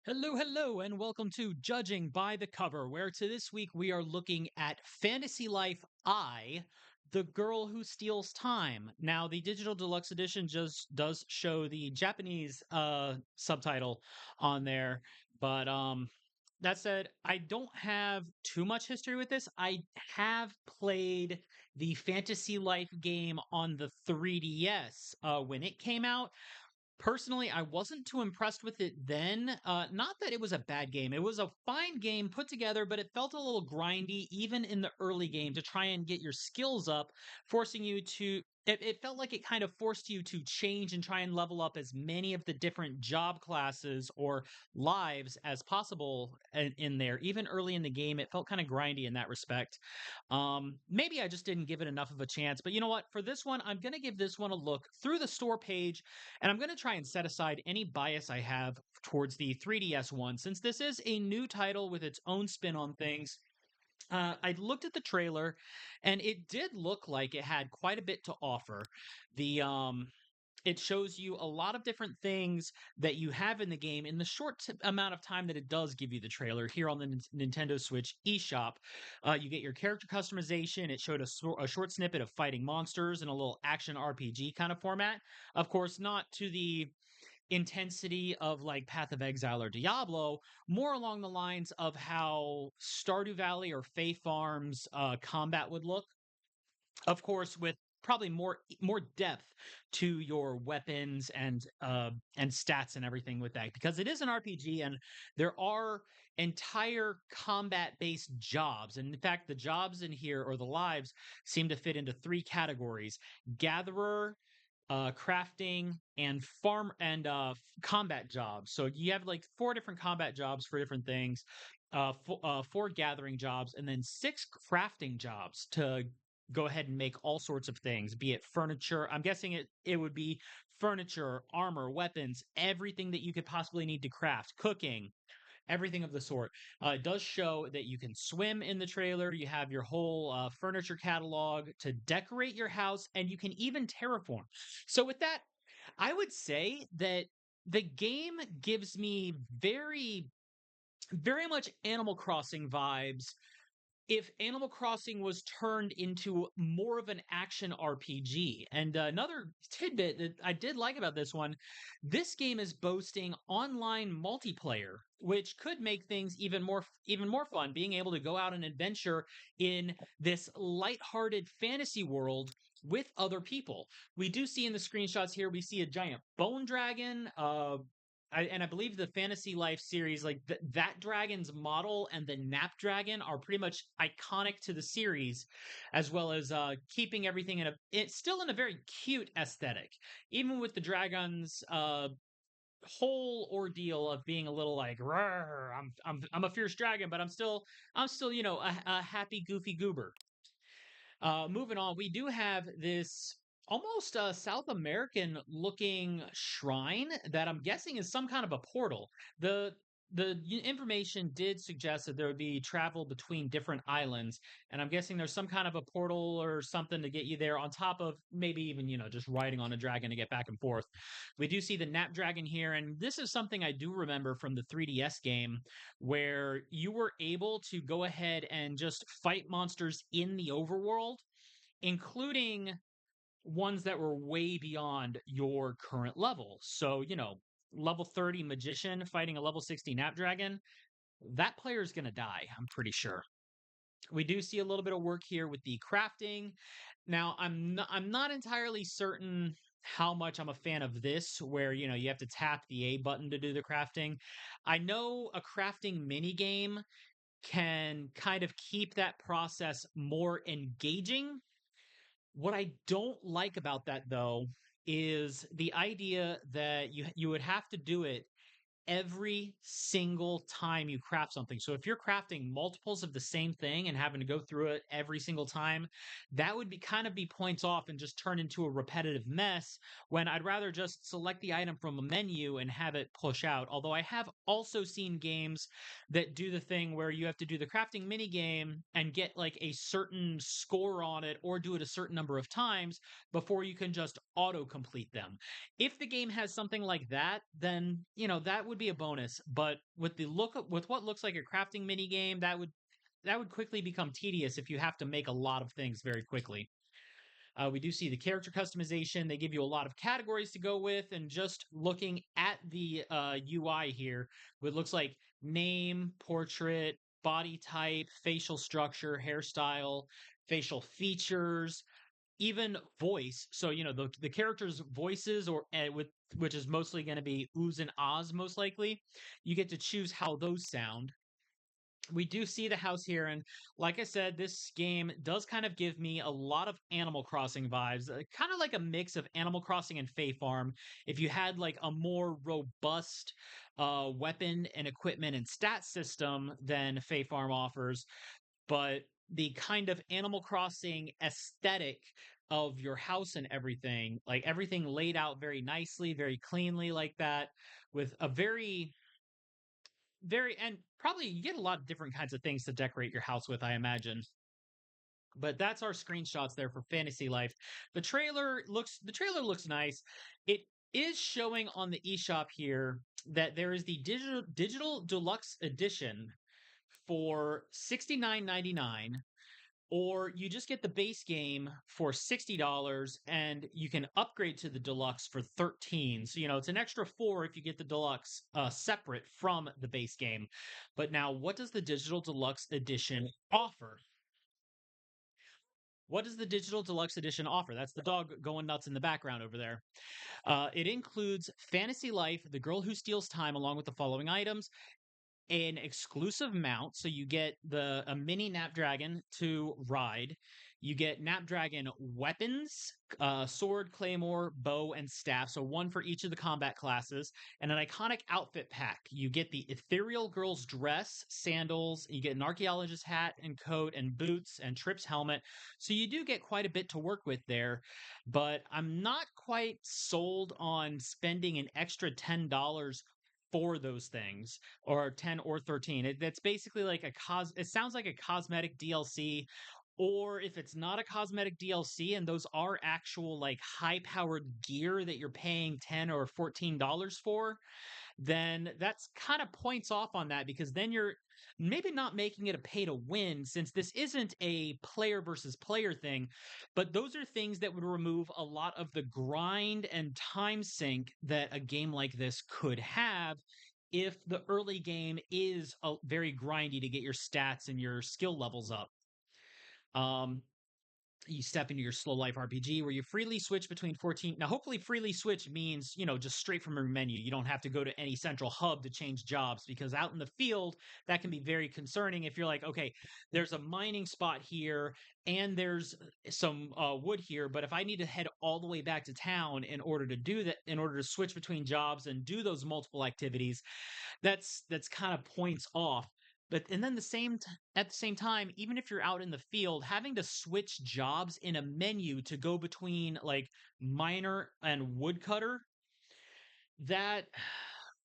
Hello, hello, and welcome to Judging by the Cover, where to this week we are looking at Fantasy Life I, The Girl Who Steals Time. Now, the digital deluxe edition just does show the Japanese subtitle on there, but that said, I don't have too much history with this. I have played the Fantasy Life game on the 3DS when it came out. Personally, I wasn't too impressed with it then. Not that it was a bad game. It was a fine game put together, but it felt a little grindy even in the early game to try and get your skills up, forcing you to. It felt like it kind of forced you to change and try and level up as many of the different job classes or lives as possible in there. Even early in the game, it felt kind of grindy in that respect. Maybe I just didn't give it enough of a chance, but you know what? For this one, I'm going to give this one a look through the store page, and I'm going to try and set aside any bias I have towards the 3DS one, since this is a new title with its own spin on things. I looked at the trailer, and it did look like it had quite a bit to offer. The it shows you a lot of different things that you have in the game in the amount of time that it does give you the trailer here on the Nintendo Switch eShop. You get your character customization. It showed a short snippet of fighting monsters in a little action RPG kind of format. Of course, not to the intensity of like Path of Exile or Diablo, more along the lines of how Stardew Valley or Fae Farms combat would look, of course, with probably more depth to your weapons and stats and everything with that, because it is an RPG and there are entire combat based jobs. And in fact, the jobs in here, or the lives, seem to fit into three categories: gatherer, crafting, and farm and combat jobs. So you have like four different combat jobs for different things, four gathering jobs, and then six crafting jobs to go ahead and make all sorts of things, be it furniture. I'm guessing it would be furniture, armor, weapons, everything that you could possibly need to craft, cooking, everything of the sort. It does show that you can swim in the trailer. You have your whole furniture catalog to decorate your house, and you can even terraform. So, with that, I would say that the game gives me very much Animal Crossing vibes if Animal Crossing was turned into more of an action RPG. And another tidbit that I did like about this one, this game is boasting online multiplayer, which could make things even more fun, being able to go out and adventure in this lighthearted fantasy world with other people. We do see in the screenshots here, we see a giant bone dragon, and I believe the Fantasy Life series, like that dragon's model and the Nap Dragon are pretty much iconic to the series, as well as keeping everything it's still in a very cute aesthetic, even with the dragon's whole ordeal of being a little like, "Rawr, I'm a fierce dragon, but I'm still a happy goofy goober." Moving on, we do have this almost South American looking shrine that I'm guessing is some kind of a portal. The information did suggest that there would be travel between different islands, and I'm guessing there's some kind of a portal or something to get you there, on top of maybe even, just riding on a dragon to get back and forth. We do see the Nap Dragon here, and this is something I do remember from the 3DS game, where you were able to go ahead and just fight monsters in the overworld, including ones that were way beyond your current level. So, level 30 magician fighting a level 60 Nap Dragon, that player's going to die, I'm pretty sure. We do see a little bit of work here with the crafting. Now, I'm not entirely certain how much I'm a fan of this, where you have to tap the A button to do the crafting. I know a crafting mini game can kind of keep that process more engaging. What I don't like about that, though, is the idea that you would have to do it every single time you craft something. So if you're crafting multiples of the same thing and having to go through it every single time, that would be kind of be points off and just turn into a repetitive mess, when I'd rather just select the item from a menu and have it push out. Although I have also seen games that do the thing where you have to do the crafting mini game and get like a certain score on it, or do it a certain number of times before you can just auto complete them. If the game has something like that, then that would be a bonus. But with with what looks like a crafting mini game, that would quickly become tedious if you have to make a lot of things very quickly. We do see the character customization. They give you a lot of categories to go with, and just looking at the UI here, it looks like name, portrait, body type, facial structure, hairstyle, facial features, even voice. So the characters' voices, or with which is mostly going to be oohs and ahs, most likely. You get to choose how those sound. We do see the house here, and like I said, this game does kind of give me a lot of Animal Crossing vibes, kind of like a mix of Animal Crossing and Fae Farm. If you had like a more robust weapon and equipment and stat system than Fae Farm offers, but the kind of Animal Crossing aesthetic of your house and everything, like everything laid out very nicely, very cleanly, like that, with a very, and probably you get a lot of different kinds of things to decorate your house with, I imagine. But that's our screenshots there for Fantasy Life. The trailer looks nice. It is showing on the eShop here that there is the digital deluxe edition for $69.99, or you just get the base game for $60 and you can upgrade to the deluxe for 13. So, it's an extra 4 if you get the deluxe separate from the base game. But now, what does the digital deluxe edition offer? What does the digital deluxe edition offer? That's the dog going nuts in the background over there. It includes Fantasy Life, The Girl Who Steals Time, along with the following items: an exclusive mount, so you get the a mini Snapdragon to ride. You get Snapdragon weapons, sword, claymore, bow, and staff, so one for each of the combat classes, and an iconic outfit pack. You get the ethereal girl's dress, sandals, you get an archaeologist hat and coat and boots and Tripp's helmet. So you do get quite a bit to work with there, but I'm not quite sold on spending an extra $10 for those things, or 10 or 13. That's basically like it sounds like a cosmetic DLC, or if it's not a cosmetic DLC and those are actual like high powered gear that you're paying 10 or $14 for, then that's kind of points off on that, because then you're maybe not making it a pay to win, since this isn't a player versus player thing. But those are things that would remove a lot of the grind and time sink that a game like this could have if the early game is very grindy to get your stats and your skill levels up. Um, you step into your slow life RPG where you freely switch between 14. Now, hopefully, freely switch means, just straight from your menu. You don't have to go to any central hub to change jobs, because out in the field, that can be very concerning if you're like, okay, there's a mining spot here and there's some wood here, but if I need to head all the way back to town in order to do that, in order to switch between jobs and do those multiple activities, that's kind of points off. But and then at the same time, even if you're out in the field, having to switch jobs in a menu to go between like miner and woodcutter, that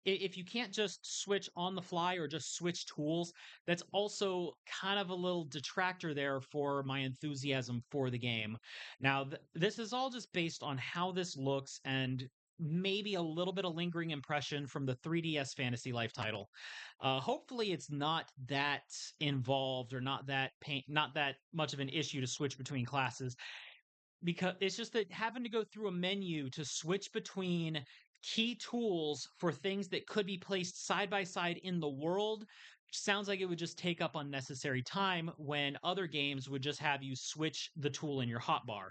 if you can't just switch on the fly or just switch tools, that's also kind of a little detractor there for my enthusiasm for the game. Now, this is all just based on how this looks and maybe a little bit of lingering impression from the 3DS Fantasy Life title. Hopefully, it's not that involved or not that much of an issue to switch between classes, because it's just that having to go through a menu to switch between key tools for things that could be placed side by side in the world sounds like it would just take up unnecessary time, when other games would just have you switch the tool in your hotbar.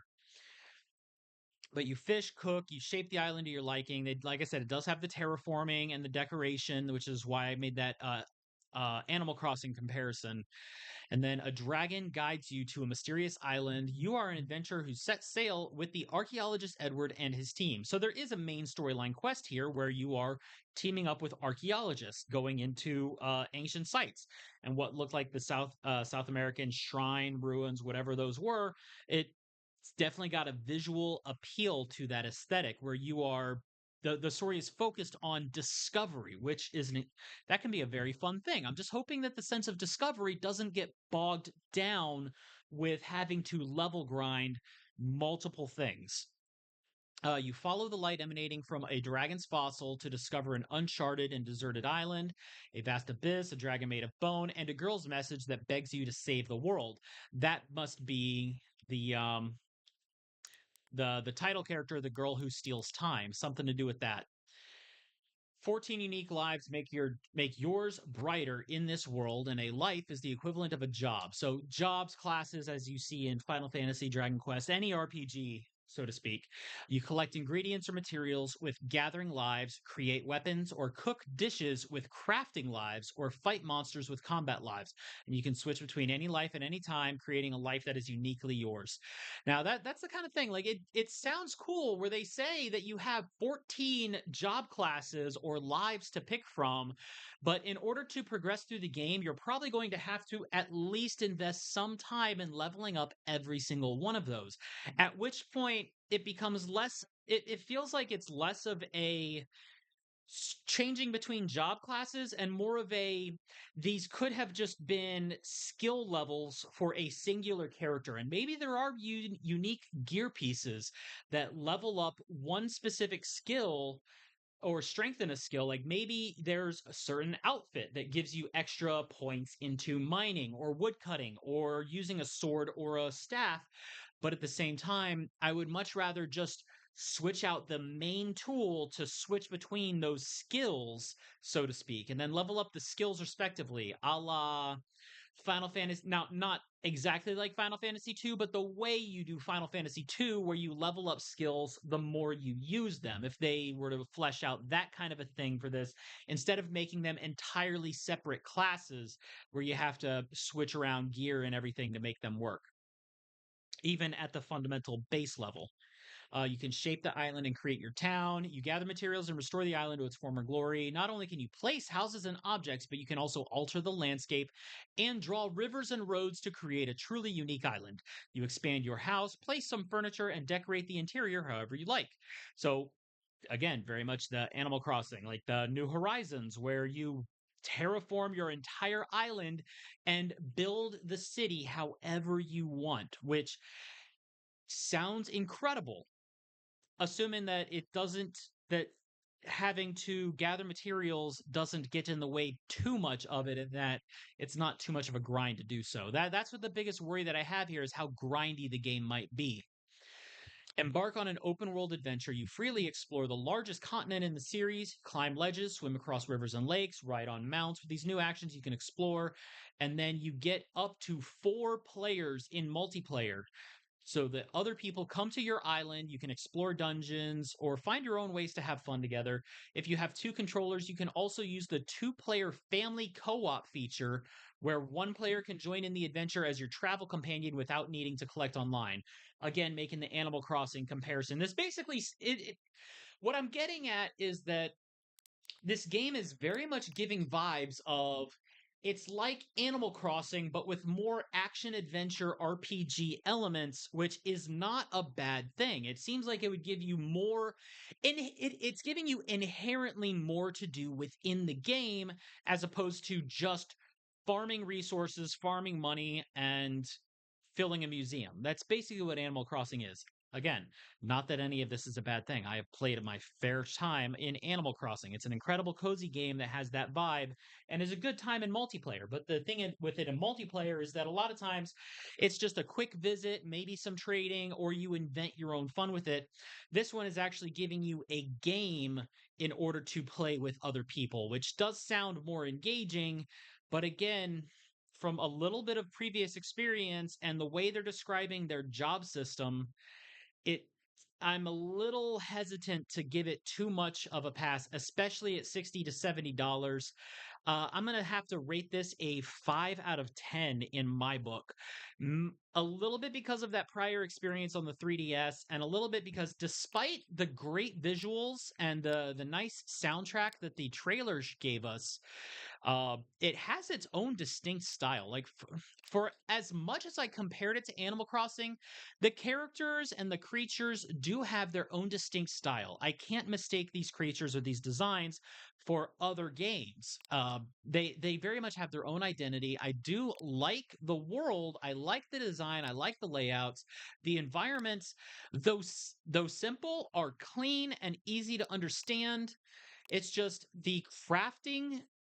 But you fish, cook, you shape the island to your liking. Like I said, it does have the terraforming and the decoration, which is why I made that Animal Crossing comparison. And then a dragon guides you to a mysterious island. You are an adventurer who sets sail with the archaeologist Edward and his team. So there is a main storyline quest here where you are teaming up with archaeologists going into ancient sites and what looked like the South American shrine ruins, whatever those were. It's definitely got a visual appeal to that aesthetic where you are the story is focused on discovery, which that can be a very fun thing. I'm just hoping that the sense of discovery doesn't get bogged down with having to level grind multiple things. You follow the light emanating from a dragon's fossil to discover an uncharted and deserted island, a vast abyss, a dragon made of bone, and a girl's message that begs you to save the world. That must be the um the title character, the girl who steals time, something to do with that. 14 unique lives make yours brighter in this world, and a life is the equivalent of a job. So jobs classes, as you see in Final Fantasy, Dragon Quest, any RPG, so to speak. You collect ingredients or materials with gathering lives, create weapons, or cook dishes with crafting lives, or fight monsters with combat lives. And you can switch between any life at any time, creating a life that is uniquely yours. Now that's the kind of thing, like it sounds cool where they say that you have 14 job classes or lives to pick from, but in order to progress through the game, you're probably going to have to at least invest some time in leveling up every single one of those. At which point it becomes less it feels like it's less of a changing between job classes and more of a these could have just been skill levels for a singular character, and maybe there are unique gear pieces that level up one specific skill or strengthen a skill. Like maybe there's a certain outfit that gives you extra points into mining or woodcutting or using a sword or a staff. But at the same time, I would much rather just switch out the main tool to switch between those skills, so to speak, and then level up the skills respectively, a la Final Fantasy. Now, not exactly like Final Fantasy 2, but the way you do Final Fantasy 2, where you level up skills the more you use them. If they were to flesh out that kind of a thing for this, instead of making them entirely separate classes where you have to switch around gear and everything to make them work, even at the fundamental base level. You can shape the island and create your town. You gather materials and restore the island to its former glory. Not only can you place houses and objects, but you can also alter the landscape and draw rivers and roads to create a truly unique island. You expand your house, place some furniture, and decorate the interior however you like. So, again, very much the Animal Crossing, like the New Horizons, where you terraform your entire island and build the city however you want, which sounds incredible, assuming that it doesn't that having to gather materials doesn't get in the way too much of it, and that it's not too much of a grind to do so. That's what the biggest worry that I have here is how grindy the game might be. Embark on an open world adventure. You freely explore the largest continent in the series, climb ledges, swim across rivers and lakes, ride on mounts. With these new actions, you can explore, and then you get up to 4 players in multiplayer, so that other people come to your island. You can explore dungeons or find your own ways to have fun together. If you have 2 controllers, you can also use the 2 player family co op feature, where one player can join in the adventure as your travel companion without needing to collect online. Again, making the Animal Crossing comparison. This basically, what I'm getting at is that this game is very much giving vibes of it's like Animal Crossing, but with more action adventure RPG elements, which is not a bad thing. It seems like it would give you more, and it's giving you inherently more to do within the game as opposed to just farming resources, farming money, and filling a museum. That's basically what Animal Crossing is. Again, not that any of this is a bad thing. I have played my fair time in Animal Crossing. It's an incredible, cozy game that has that vibe and is a good time in multiplayer. But the thing with it in multiplayer is that a lot of times it's just a quick visit, maybe some trading, or you invent your own fun with it. This one is actually giving you a game in order to play with other people, which does sound more engaging. But again, from a little bit of previous experience and the way they're describing their job system, it I'm a little hesitant to give it too much of a pass, especially at $60 to $70. I'm gonna have to rate this a 5 out of 10 in my book. A little bit because of that prior experience on the 3DS, and a little bit because despite the great visuals and the nice soundtrack that the trailers gave us, It has its own distinct style. Like for as much as I compared it to Animal Crossing, the characters and the creatures do have their own distinct style. I can't mistake these creatures or these designs for other games. They very much have their own identity. I do like the world. I like the design. I like the layouts. The environments, though simple, are clean and easy to understand. It's just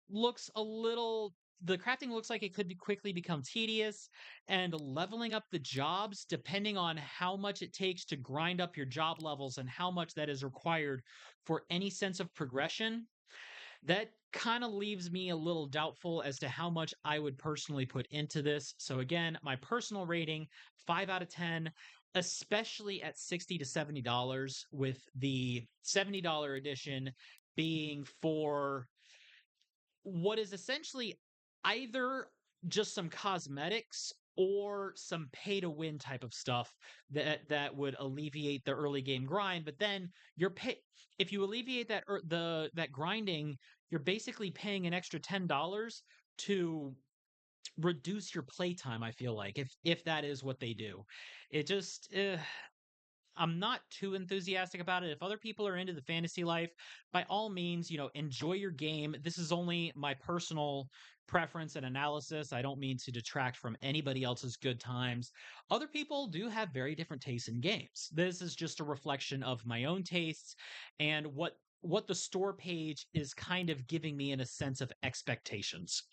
looks a little the crafting looks like it could be quickly become tedious, and leveling up the jobs, depending on how much it takes to grind up your job levels and how much that is required for any sense of progression, that kind of leaves me a little doubtful as to how much I would personally put into this. So again, my personal rating, 5 out of 10, especially at 60 to $70, with the $70 edition being for what is essentially either just some cosmetics or some pay to win type of stuff that would alleviate the early game grind. But then you're pay if you alleviate that grinding, you're basically paying an extra $10 to reduce your playtime. I feel like if that is what they do, it just I'm not too enthusiastic about it. If other people are into the fantasy life, by all means, enjoy your game. This is only my personal preference and analysis. I don't mean to detract from anybody else's good times. Other people do have very different tastes in games. This is just a reflection of my own tastes and what the store page is kind of giving me in a sense of expectations.